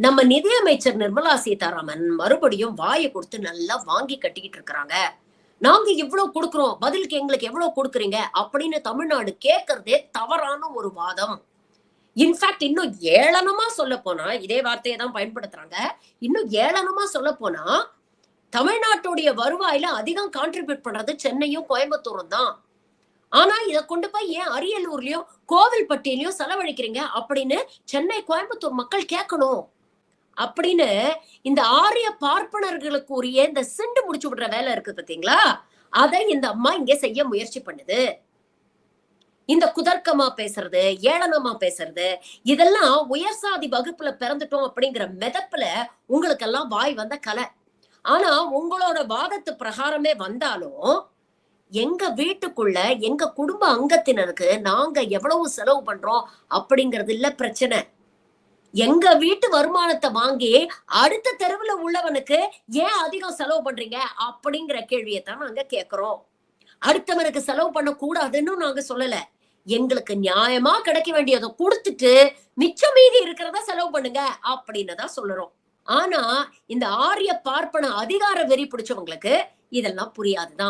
நம்ம நிதியமைச்சர் நிர்மலா சீதாராமன் மறுபடியும் வாயை கொடுத்து நல்லா வாங்கி கட்டிக்கிட்டு இருக்கிறாங்க. நாங்க இவ்வளவு கொடுக்கிறோம், பதிலுக்கு எங்களுக்கு எவ்வளவு கொடுக்குறீங்க அப்படின்னு தமிழ்நாடு கேட்கறதே தவறான ஒரு வாதம். இன்ஃபேக்ட் இன்னும் ஏளனமா சொல்ல போனா, இதே வார்த்தையை தான் பயன்படுத்துறாங்க. இன்னும் ஏளனமா சொல்ல போனா, தமிழ்நாட்டுடைய வருவாயில அதிகம் கான்ட்ரிபியூட் பண்றது சென்னையும் கோயம்புத்தூரும் தான். ஆனா இத கொண்டு போய் ஏன் அரியலூர்லயும் கோவில்பட்டியிலயும் செலவழிக்கிறீங்க அப்படின்னு சென்னை கோயம்புத்தூர் மக்கள் கேட்கணும். அப்படின்னு இந்த ஆரிய பார்ப்பனர்களுக்கு உரிய இந்த சிண்டு முடிச்சு விடுற வேலை இருக்கு பாத்தீங்களா, அதை இந்த அம்மா இங்க செய்ய முயற்சி பண்ணுது. இந்த குதர்க்கமா பேசுறது, ஏளனமா பேசுறது, இதெல்லாம் உயர் சாதி வகுப்புல பிறந்துட்டோம் அப்படிங்கிற மெதப்புல உங்களுக்கெல்லாம் வாய் வந்த கலை. ஆனா உங்களோட வாதத்து பிரகாரமே வந்தாலும் எங்க வீட்டுக்குள்ள எங்க குடும்ப அங்கத்தினருக்கு நாங்க எவ்வளவு செலவு பண்றோம் அப்படிங்கிறது இல்ல பிரச்சனை. எங்க வீட்டு வருமானத்தை வாங்கி அடுத்த தெருவுல உள்ளவனுக்கு ஏன் அதிகம் செலவு பண்றீங்க அப்படிங்கிற கேள்வியை தான் நாங்க கேட்கிறோம். அடுத்தவனுக்கு செலவு பண்ண கூடாதுன்னு நாங்க சொல்லல. எங்களுக்கு நியாயமா கிடைக்க வேண்டியதை கொடுத்துட்டு மிச்சம் மீதி இருக்கிறத செலவு பண்ணுங்க அப்படின்னு தான் சொல்லுறோம். ஆனா இந்த ஆரிய பார்ப்பன அதிகார வெறி பிடிச்சவங்களுக்கு இதெல்லாம் புரியாதுதான்.